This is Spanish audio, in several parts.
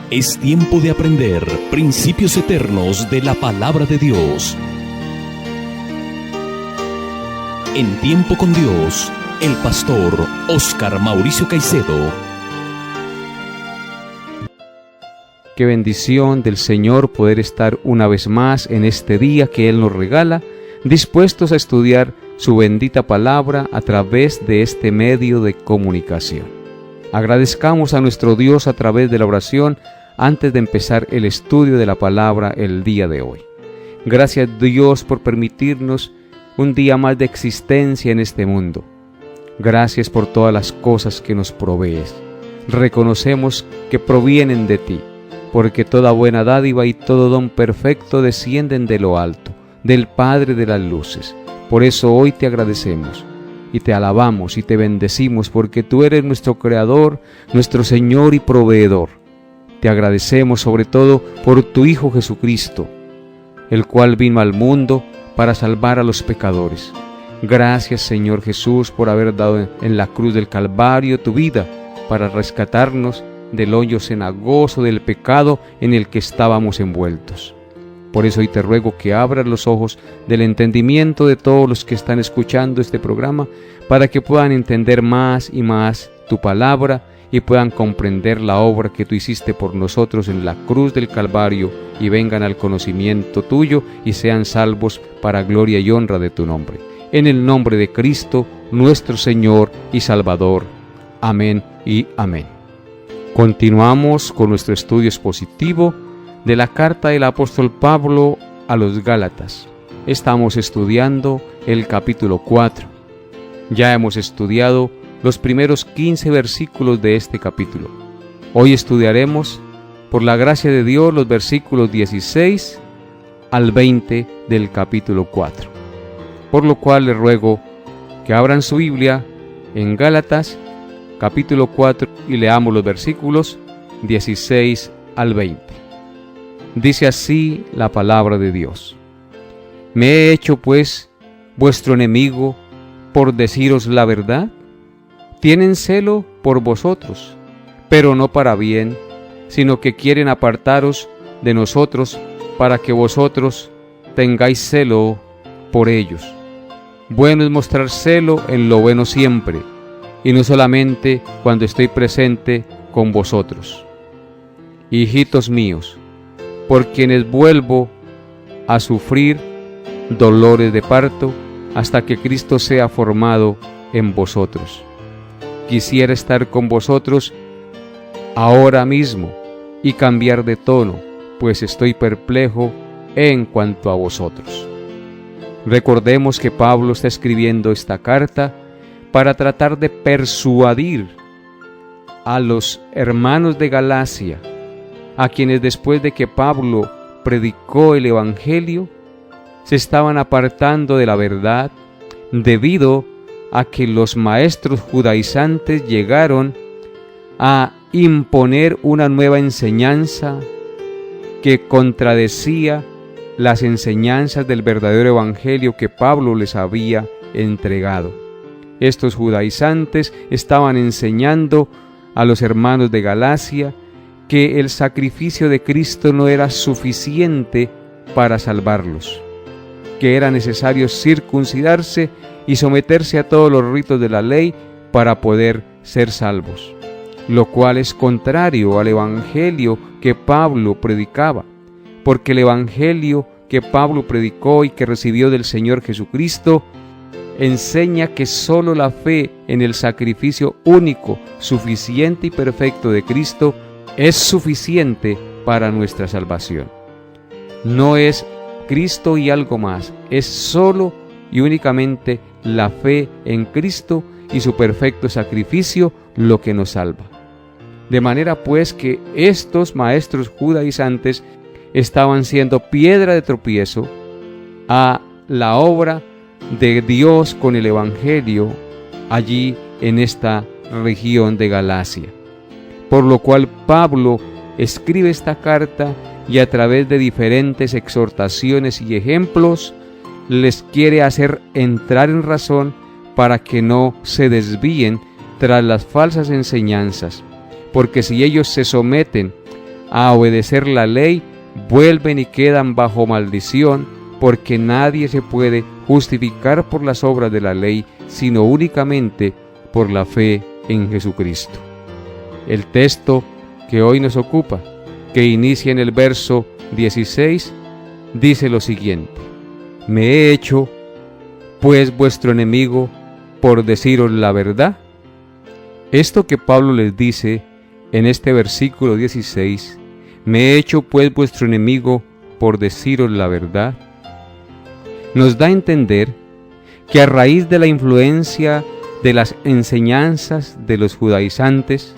Es tiempo de aprender principios eternos de la palabra de Dios. En Tiempo con Dios, el pastor Óscar Mauricio Caicedo. Qué bendición del Señor poder estar una vez más en este día que Él nos regala, dispuestos a estudiar su bendita palabra a través de este medio de comunicación. Agradezcamos a nuestro Dios a través de la oración antes de empezar el estudio de la palabra el día de hoy. Gracias Dios por permitirnos un día más de existencia en este mundo. Gracias por todas las cosas que nos provees. Reconocemos que provienen de ti, porque toda buena dádiva y todo don perfecto descienden de lo alto, del Padre de las luces. Por eso hoy te agradecemos y te alabamos y te bendecimos, porque tú eres nuestro Creador, nuestro Señor y Proveedor. Te agradecemos sobre todo por tu Hijo Jesucristo, el cual vino al mundo para salvar a los pecadores. Gracias Señor Jesús por haber dado en la cruz del Calvario tu vida para rescatarnos del hoyo cenagoso del pecado en el que estábamos envueltos. Por eso hoy te ruego que abras los ojos del entendimiento de todos los que están escuchando este programa, para que puedan entender más y más tu palabra y puedan comprender la obra que tú hiciste por nosotros en la cruz del Calvario, y vengan al conocimiento tuyo y sean salvos para gloria y honra de tu nombre. En el nombre de Cristo, nuestro Señor y Salvador. Amén y amén. Continuamos con nuestro estudio expositivo de la carta del apóstol Pablo a los Gálatas. Estamos estudiando el capítulo 4. Ya hemos estudiado los primeros 15 versículos de este capítulo. Hoy estudiaremos, por la gracia de Dios, los versículos 16 al 20 del capítulo 4. Por lo cual les ruego que abran su Biblia en Gálatas capítulo 4 y leamos los versículos 16 al 20. Dice así la palabra de Dios: ¿Me he hecho pues vuestro enemigo por deciros la verdad? Tienen celo por vosotros, pero no para bien, sino que quieren apartaros de nosotros para que vosotros tengáis celo por ellos. Bueno es mostrar celo en lo bueno siempre, y no solamente cuando estoy presente con vosotros. Hijitos míos, por quienes vuelvo a sufrir dolores de parto hasta que Cristo sea formado en vosotros. Quisiera estar con vosotros ahora mismo y cambiar de tono, pues estoy perplejo en cuanto a vosotros. Recordemos que Pablo está escribiendo esta carta para tratar de persuadir a los hermanos de Galacia, a quienes después de que Pablo predicó el Evangelio, se estaban apartando de la verdad debido a que los maestros judaizantes llegaron a imponer una nueva enseñanza que contradecía las enseñanzas del verdadero Evangelio que Pablo les había entregado. Estos judaizantes estaban enseñando a los hermanos de Galacia que el sacrificio de Cristo no era suficiente para salvarlos, que era necesario circuncidarse y someterse a todos los ritos de la ley para poder ser salvos, lo cual es contrario al Evangelio que Pablo predicaba, porque el Evangelio que Pablo predicó y que recibió del Señor Jesucristo enseña que solo la fe en el sacrificio único, suficiente y perfecto de Cristo es suficiente para nuestra salvación. No es Cristo y algo más, es solo y únicamente la fe en Cristo y su perfecto sacrificio lo que nos salva. De manera pues que estos maestros judaizantes estaban siendo piedra de tropiezo a la obra de Dios con el Evangelio allí en esta región de Galacia. Por lo cual Pablo escribe esta carta y a través de diferentes exhortaciones y ejemplos les quiere hacer entrar en razón para que no se desvíen tras las falsas enseñanzas, porque si ellos se someten a obedecer la ley vuelven y quedan bajo maldición, porque nadie se puede justificar por las obras de la ley, sino únicamente por la fe en Jesucristo. El texto que hoy nos ocupa, que inicia en el verso 16, dice lo siguiente: ¿me he hecho, pues, vuestro enemigo por deciros la verdad? Esto que Pablo les dice en este versículo 16, ¿me he hecho, pues, vuestro enemigo por deciros la verdad?, nos da a entender que a raíz de la influencia de las enseñanzas de los judaizantes,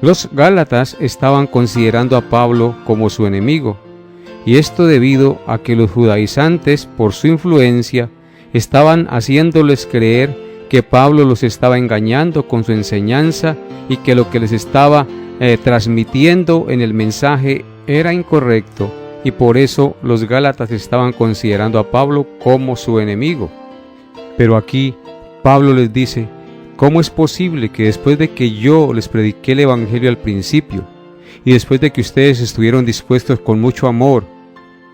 los gálatas estaban considerando a Pablo como su enemigo, y esto debido a que los judaizantes, por su influencia, estaban haciéndoles creer que Pablo los estaba engañando con su enseñanza y que lo que les estaba transmitiendo en el mensaje era incorrecto, y por eso los gálatas estaban considerando a Pablo como su enemigo. Pero aquí Pablo les dice: ¿cómo es posible que después de que yo les prediqué el evangelio al principio, y después de que ustedes estuvieron dispuestos con mucho amor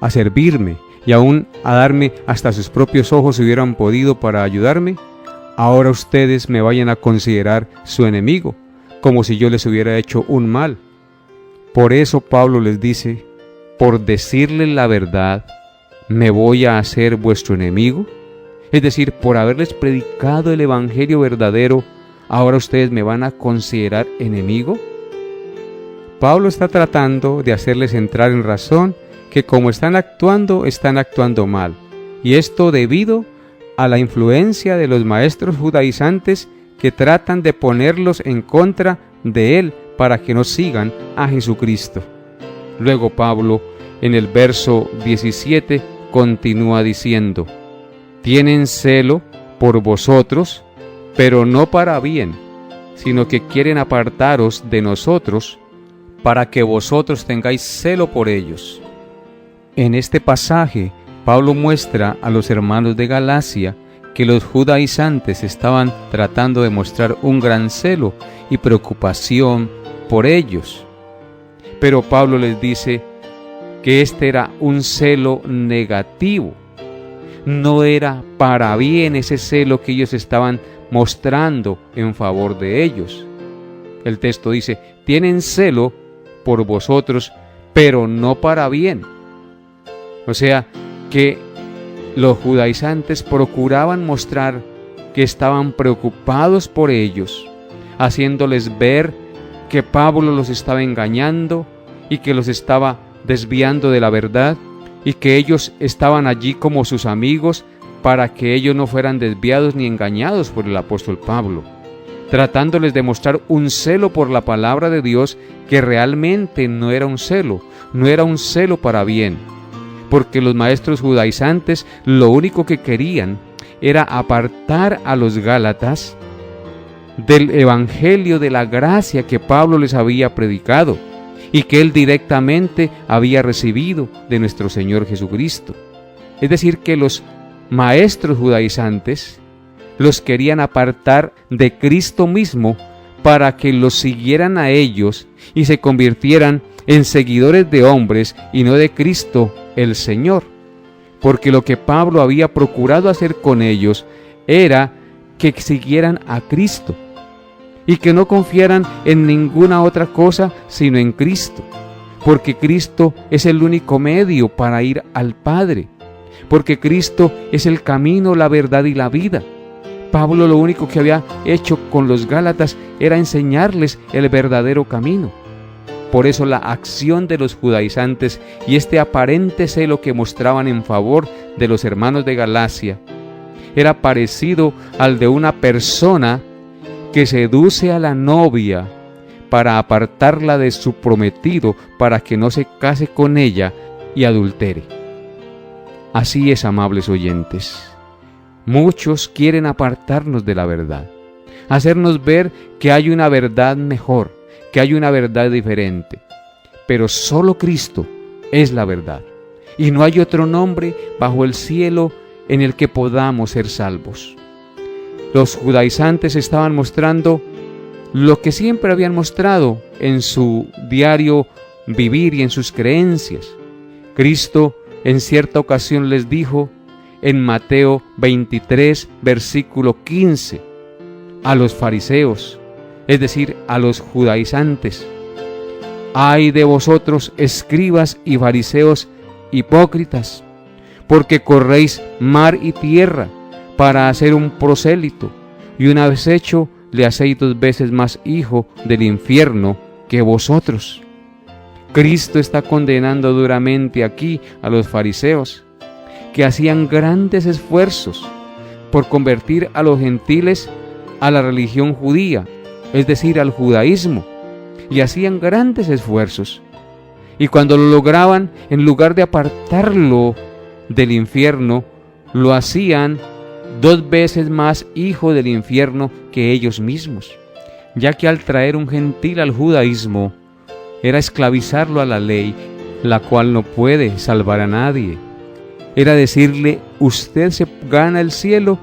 a servirme y aún a darme hasta sus propios ojos si hubieran podido para ayudarme, ahora ustedes me vayan a considerar su enemigo, como si yo les hubiera hecho un mal? Por eso Pablo les dice: ¿por decirles la verdad me voy a hacer vuestro enemigo? Es decir, por haberles predicado el evangelio verdadero, ¿ahora ustedes me van a considerar enemigo? Pablo está tratando de hacerles entrar en razón que como están actuando mal, y esto debido a la influencia de los maestros judaizantes que tratan de ponerlos en contra de él para que no sigan a Jesucristo. Luego Pablo, en el verso 17, continúa diciendo: tienen celo por vosotros, pero no para bien, sino que quieren apartaros de nosotros, para que vosotros tengáis celo por ellos. En este pasaje, Pablo muestra a los hermanos de Galacia que los judaizantes estaban tratando de mostrar un gran celo y preocupación por ellos. Pero Pablo les dice que este era un celo negativo. No era para bien ese celo que ellos estaban mostrando en favor de ellos. El texto dice: tienen celo por vosotros, pero no para bien. O sea, que los judaizantes procuraban mostrar que estaban preocupados por ellos, haciéndoles ver que Pablo los estaba engañando y que los estaba desviando de la verdad, y que ellos estaban allí como sus amigos para que ellos no fueran desviados ni engañados por el apóstol Pablo, tratándoles de mostrar un celo por la palabra de Dios que realmente no era un celo para bien, porque los maestros judaizantes lo único que querían era apartar a los gálatas del evangelio de la gracia que Pablo les había predicado y que él directamente había recibido de nuestro Señor Jesucristo. Es decir, que los maestros judaizantes los querían apartar de Cristo mismo para que los siguieran a ellos y se convirtieran en seguidores de hombres y no de Cristo el Señor. Porque lo que Pablo había procurado hacer con ellos era que siguieran a Cristo y que no confiaran en ninguna otra cosa sino en Cristo, porque Cristo es el único medio para ir al Padre, porque Cristo es el camino, la verdad y la vida. Pablo lo único que había hecho con los gálatas era enseñarles el verdadero camino. Por eso la acción de los judaizantes y este aparente celo que mostraban en favor de los hermanos de Galacia era parecido al de una persona que seduce a la novia para apartarla de su prometido para que no se case con ella y adultere. Así es, amables oyentes. Muchos quieren apartarnos de la verdad, hacernos ver que hay una verdad mejor, que hay una verdad diferente. Pero solo Cristo es la verdad, y no hay otro nombre bajo el cielo en el que podamos ser salvos. Los judaizantes estaban mostrando lo que siempre habían mostrado en su diario vivir y en sus creencias. Cristo en cierta ocasión les dijo en Mateo 23, versículo 15, a los fariseos, es decir, a los judaizantes: «Ay de vosotros, escribas y fariseos hipócritas, porque corréis mar y tierra para hacer un prosélito, y una vez hecho, le hacéis 2 veces más hijo del infierno que vosotros». Cristo está condenando duramente aquí a los fariseos, que hacían grandes esfuerzos por convertir a los gentiles a la religión judía, es decir, al judaísmo, y hacían grandes esfuerzos. Y cuando lo lograban, en lugar de apartarlo del infierno, lo hacían 2 veces más hijo del infierno que ellos mismos, ya que al traer un gentil al judaísmo era esclavizarlo a la ley, la cual no puede salvar a nadie. Era decirle: usted se gana el cielo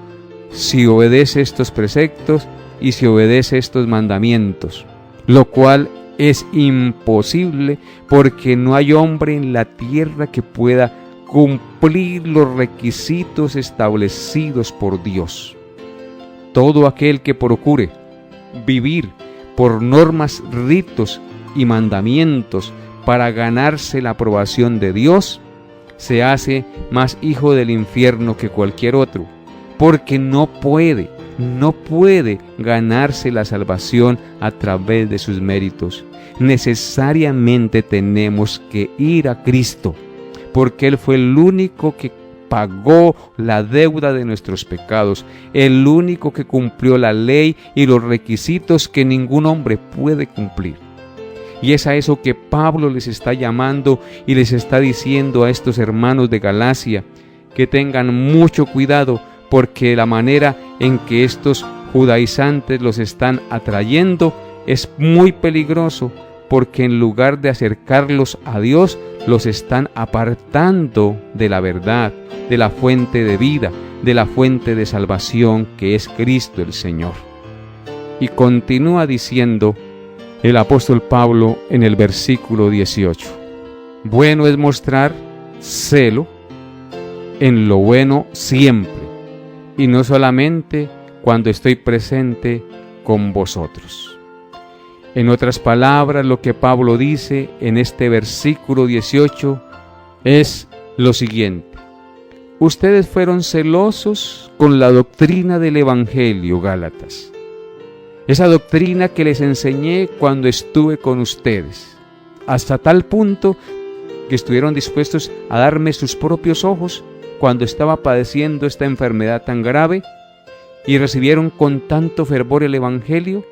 si obedece estos preceptos y si obedece estos mandamientos, lo cual es imposible, porque no hay hombre en la tierra que pueda cumplir los requisitos establecidos por Dios. Todo aquel que procure vivir por normas, ritos y mandamientos para ganarse la aprobación de Dios, se hace más hijo del infierno que cualquier otro, porque no puede ganarse la salvación a través de sus méritos. Necesariamente tenemos que ir a Cristo, porque Él fue el único que pagó la deuda de nuestros pecados, el único que cumplió la ley y los requisitos que ningún hombre puede cumplir. Y es a eso que Pablo les está llamando y les está diciendo a estos hermanos de Galacia, que tengan mucho cuidado, porque la manera en que estos judaizantes los están atrayendo es muy peligroso, porque en lugar de acercarlos a Dios, los están apartando de la verdad, de la fuente de vida, de la fuente de salvación que es Cristo el Señor. Y continúa diciendo el apóstol Pablo en el versículo 18: bueno es mostrar celo en lo bueno siempre, y no solamente cuando estoy presente con vosotros. En otras palabras, lo que Pablo dice en este versículo 18 es lo siguiente: ustedes fueron celosos con la doctrina del Evangelio, Gálatas. Esa doctrina que les enseñé cuando estuve con ustedes, hasta tal punto que estuvieron dispuestos a darme sus propios ojos cuando estaba padeciendo esta enfermedad tan grave, y recibieron con tanto fervor el Evangelio.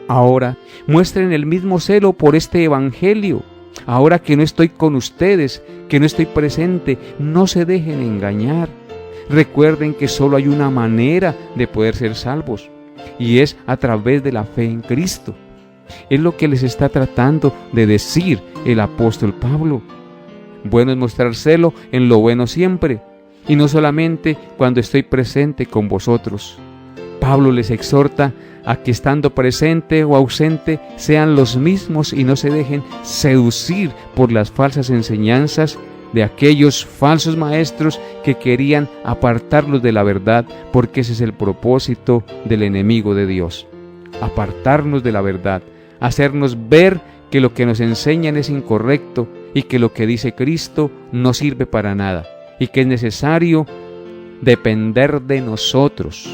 Ahora muestren el mismo celo por este Evangelio. Ahora que no estoy con ustedes, que no estoy presente, no se dejen engañar. Recuerden que solo hay una manera de poder ser salvos, y es a través de la fe en Cristo. Es lo que les está tratando de decir el apóstol Pablo. Bueno es mostrar celo en lo bueno siempre, y no solamente cuando estoy presente con vosotros. Pablo les exhorta a que estando presente o ausente sean los mismos y no se dejen seducir por las falsas enseñanzas de aquellos falsos maestros que querían apartarlos de la verdad, porque ese es el propósito del enemigo de Dios: apartarnos de la verdad, hacernos ver que lo que nos enseñan es incorrecto y que lo que dice Cristo no sirve para nada, y que es necesario depender de nosotros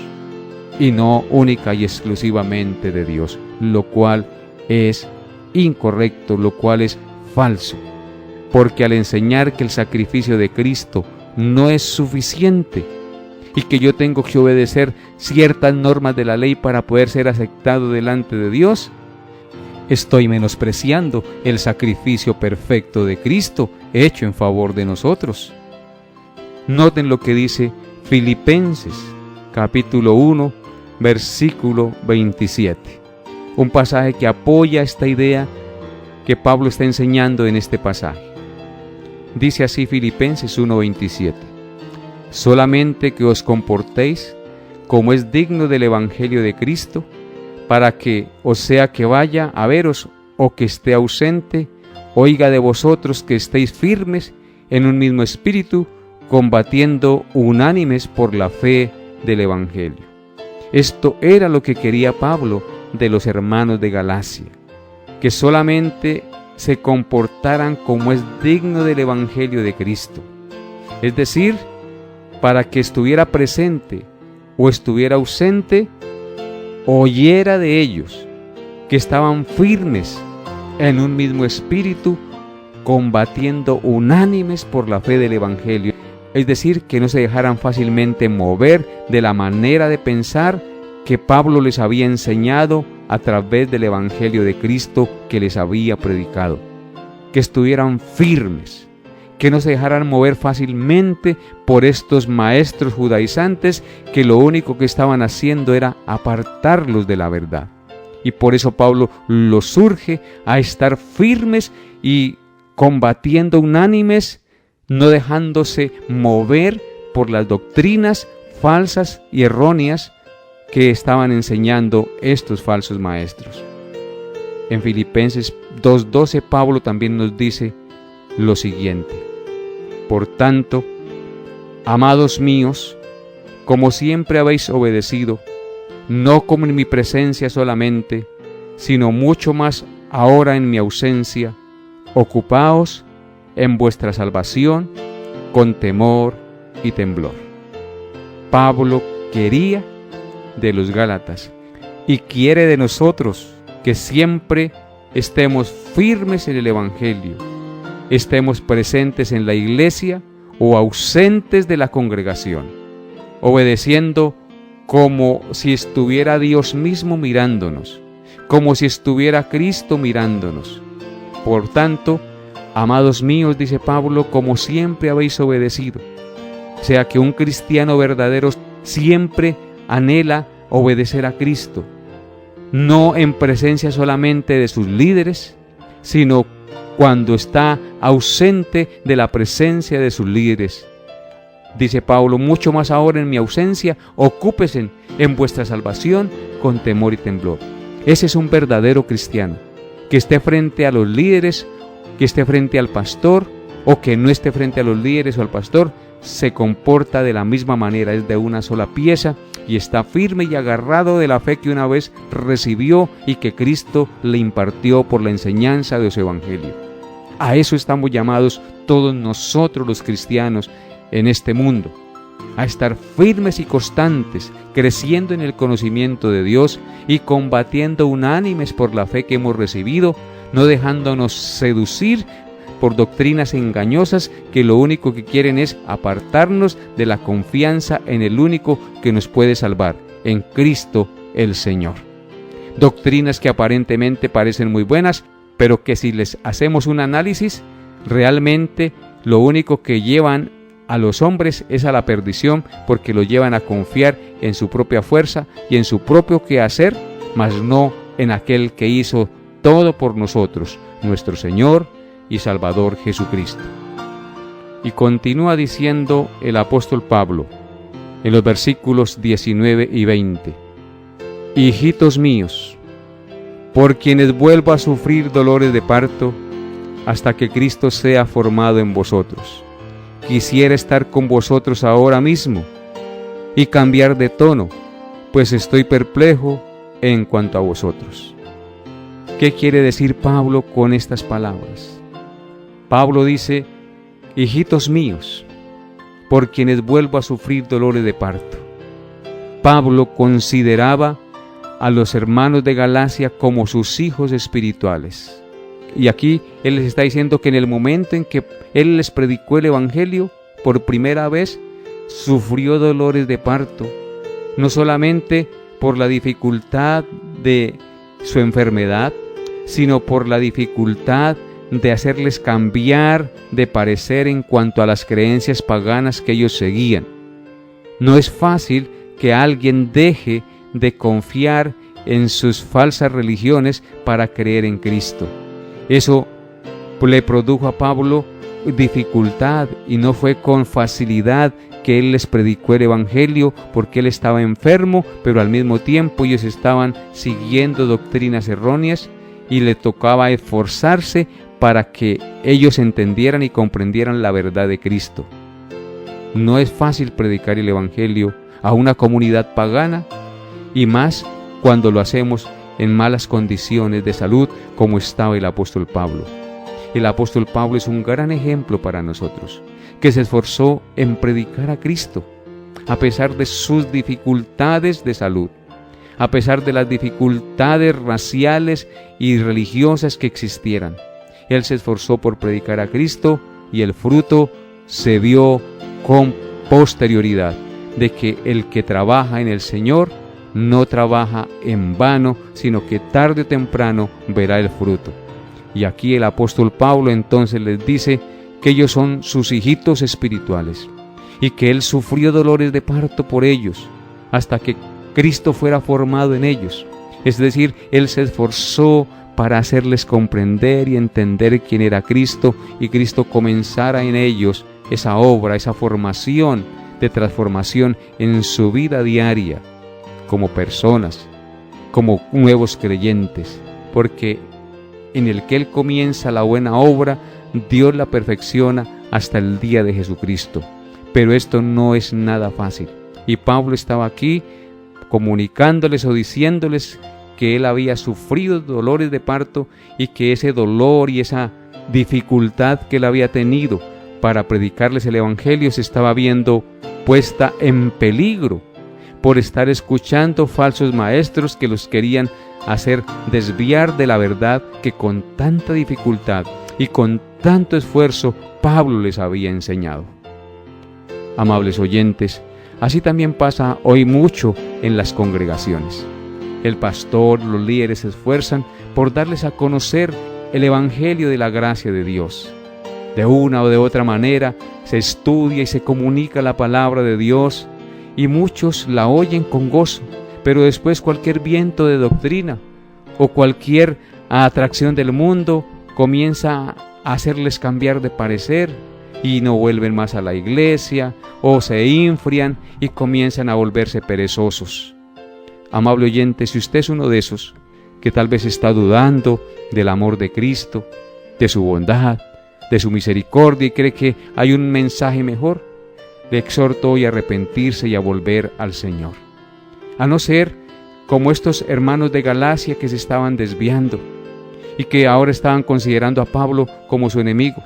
y no única y exclusivamente de Dios, lo cual es incorrecto, lo cual es falso. Porque al enseñar que el sacrificio de Cristo no es suficiente y que yo tengo que obedecer ciertas normas de la ley para poder ser aceptado delante de Dios, estoy menospreciando el sacrificio perfecto de Cristo hecho en favor de nosotros. Noten lo que dice Filipenses capítulo 1, versículo 27. Un pasaje que apoya esta idea que Pablo está enseñando en este pasaje. Dice así Filipenses 1:27: solamente que os comportéis como es digno del Evangelio de Cristo, para que, o sea que vaya a veros o que esté ausente, oiga de vosotros que estéis firmes en un mismo espíritu, combatiendo unánimes por la fe del Evangelio. Esto era lo que quería Pablo de los hermanos de Galacia, que solamente se comportaran como es digno del Evangelio de Cristo. Es decir, para que estuviera presente o estuviera ausente, oyera de ellos que estaban firmes en un mismo espíritu, combatiendo unánimes por la fe del Evangelio. Es decir, que no se dejaran fácilmente mover de la manera de pensar que Pablo les había enseñado a través del Evangelio de Cristo que les había predicado. Que estuvieran firmes, que no se dejaran mover fácilmente por estos maestros judaizantes que lo único que estaban haciendo era apartarlos de la verdad. Y por eso Pablo los urge a estar firmes y combatiendo unánimes, no dejándose mover por las doctrinas falsas y erróneas que estaban enseñando estos falsos maestros. En Filipenses 2:12 Pablo también nos dice lo siguiente: por tanto, amados míos, como siempre habéis obedecido, no como en mi presencia solamente, sino mucho más ahora en mi ausencia, ocupaos en vuestra salvación con temor y temblor. Pablo quería de los Gálatas y quiere de nosotros que siempre estemos firmes en el Evangelio, estemos presentes en la iglesia o ausentes de la congregación, obedeciendo como si estuviera Dios mismo mirándonos, como si estuviera Cristo mirándonos. Por tanto, amados míos, dice Pablo, como siempre habéis obedecido. O sea que un cristiano verdadero siempre anhela obedecer a Cristo, no en presencia solamente de sus líderes, sino cuando está ausente de la presencia de sus líderes. Dice Pablo, mucho más ahora en mi ausencia, ocúpesen en vuestra salvación con temor y temblor. Ese es un verdadero cristiano, que esté frente a los líderes, que esté frente al pastor o que no esté frente a los líderes o al pastor, se comporta de la misma manera, es de una sola pieza y está firme y agarrado de la fe que una vez recibió y que Cristo le impartió por la enseñanza de su Evangelio. A eso estamos llamados todos nosotros los cristianos en este mundo, a estar firmes y constantes, creciendo en el conocimiento de Dios y combatiendo unánimes por la fe que hemos recibido, no dejándonos seducir por doctrinas engañosas que lo único que quieren es apartarnos de la confianza en el único que nos puede salvar, en Cristo el Señor. Doctrinas que aparentemente parecen muy buenas, pero que si les hacemos un análisis, realmente lo único que llevan a los hombres es a la perdición, porque lo llevan a confiar en su propia fuerza y en su propio quehacer, mas no en aquel que hizo todo por nosotros, nuestro Señor y Salvador Jesucristo. Y continúa diciendo el apóstol Pablo en los versículos 19 y 20: hijitos míos, por quienes vuelvo a sufrir dolores de parto hasta que Cristo sea formado en vosotros. Quisiera estar con vosotros ahora mismo y cambiar de tono, pues estoy perplejo en cuanto a vosotros. ¿Qué quiere decir Pablo con estas palabras? Pablo dice, hijitos míos, por quienes vuelvo a sufrir dolores de parto. Pablo consideraba a los hermanos de Galacia como sus hijos espirituales. Y aquí él les está diciendo que en el momento en que él les predicó el Evangelio, por primera vez sufrió dolores de parto, no solamente por la dificultad de su enfermedad, sino por la dificultad de hacerles cambiar de parecer en cuanto a las creencias paganas que ellos seguían. No es fácil que alguien deje de confiar en sus falsas religiones para creer en Cristo. Eso le produjo a Pablo dificultad y no fue con facilidad que él les predicó el Evangelio, porque él estaba enfermo, pero al mismo tiempo ellos estaban siguiendo doctrinas erróneas y le tocaba esforzarse para que ellos entendieran y comprendieran la verdad de Cristo. No es fácil predicar el Evangelio a una comunidad pagana, y más cuando lo hacemos en malas condiciones de salud como estaba el apóstol Pablo. El apóstol Pablo es un gran ejemplo para nosotros, que se esforzó en predicar a Cristo, a pesar de sus dificultades de salud, a pesar de las dificultades raciales y religiosas que existieran. Él se esforzó por predicar a Cristo y el fruto se vio con posterioridad, de que el que trabaja en el Señor no trabaja en vano, sino que tarde o temprano verá el fruto. Y aquí el apóstol Pablo entonces les dice que ellos son sus hijitos espirituales y que él sufrió dolores de parto por ellos hasta que Cristo fuera formado en ellos. Es decir, él se esforzó para hacerles comprender y entender quién era Cristo, y Cristo comenzara en ellos esa obra, esa formación de transformación en su vida diaria, como personas, como nuevos creyentes, porque en el que Él comienza la buena obra, Dios la perfecciona hasta el día de Jesucristo. Pero esto no es nada fácil, y Pablo estaba aquí comunicándoles o diciéndoles que él había sufrido dolores de parto y que ese dolor y esa dificultad que él había tenido para predicarles el Evangelio se estaba viendo puesta en peligro por estar escuchando falsos maestros que los querían hacer desviar de la verdad que con tanta dificultad y con tanto esfuerzo Pablo les había enseñado. Amables oyentes, así también pasa hoy mucho en las congregaciones. El pastor, los líderes se esfuerzan por darles a conocer el Evangelio de la gracia de Dios. De una o de otra manera se estudia y se comunica la palabra de Dios, y muchos la oyen con gozo, pero después cualquier viento de doctrina o cualquier atracción del mundo comienza a hacerles cambiar de parecer y no vuelven más a la iglesia, o se enfrian y comienzan a volverse perezosos. Amable oyente, si usted es uno de esos que tal vez está dudando del amor de Cristo, de su bondad, de su misericordia, y cree que hay un mensaje mejor, le exhorto hoy a arrepentirse y a volver al Señor. A no ser como estos hermanos de Galacia que se estaban desviando y que ahora estaban considerando a Pablo como su enemigo.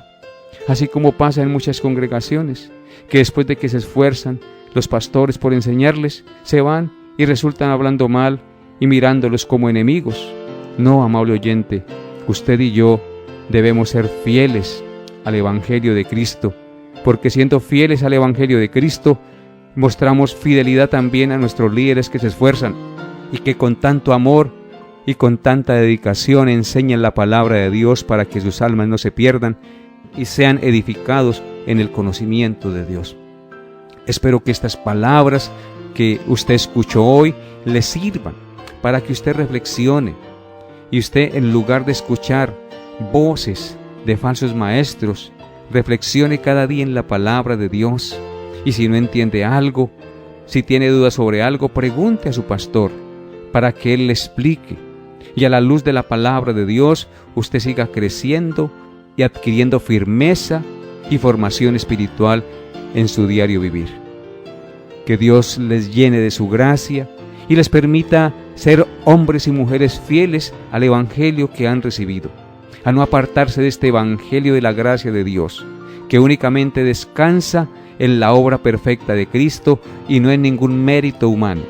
Así como pasa en muchas congregaciones, que después de que se esfuerzan los pastores por enseñarles, se van y resultan hablando mal y mirándolos como enemigos. No, amable oyente, usted y yo debemos ser fieles al Evangelio de Cristo, porque siendo fieles al Evangelio de Cristo, mostramos fidelidad también a nuestros líderes que se esfuerzan y que con tanto amor y con tanta dedicación enseñan la palabra de Dios para que sus almas no se pierdan y sean edificados en el conocimiento de Dios. Espero que estas palabras que usted escuchó hoy le sirvan para que usted reflexione y usted, en lugar de escuchar voces de falsos maestros, reflexione cada día en la palabra de Dios. Y si no entiende algo, si tiene dudas sobre algo, pregunte a su pastor para que él le explique. Y a la luz de la palabra de Dios, usted siga creciendo y adquiriendo firmeza y formación espiritual en su diario vivir. Que Dios les llene de su gracia y les permita ser hombres y mujeres fieles al Evangelio que han recibido, a no apartarse de este Evangelio de la gracia de Dios, que únicamente descansa en la obra perfecta de Cristo y no en ningún mérito humano.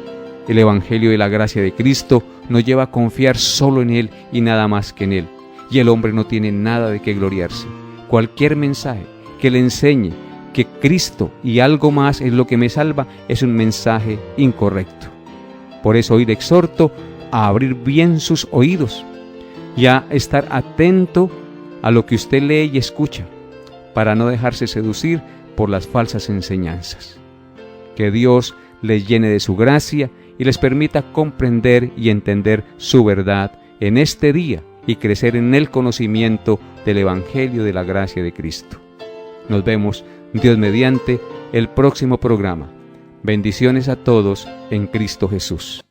El Evangelio de la gracia de Cristo nos lleva a confiar solo en Él y nada más que en Él, y el hombre no tiene nada de qué gloriarse. Cualquier mensaje que le enseñe que Cristo y algo más es lo que me salva es un mensaje incorrecto. Por eso hoy le exhorto a abrir bien sus oídos y a estar atento a lo que usted lee y escucha, para no dejarse seducir por las falsas enseñanzas. Que Dios les llene de su gracia y les permita comprender y entender su verdad en este día y crecer en el conocimiento del Evangelio de la gracia de Cristo. Nos vemos, Dios mediante, el próximo programa. Bendiciones a todos en Cristo Jesús.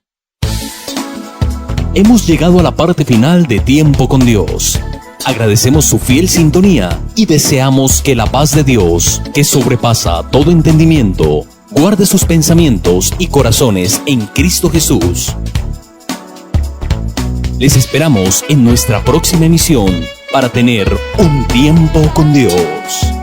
Hemos llegado a la parte final de Tiempo con Dios. Agradecemos su fiel sintonía y deseamos que la paz de Dios, que sobrepasa todo entendimiento, guarde sus pensamientos y corazones en Cristo Jesús. Les esperamos en nuestra próxima emisión para tener un tiempo con Dios.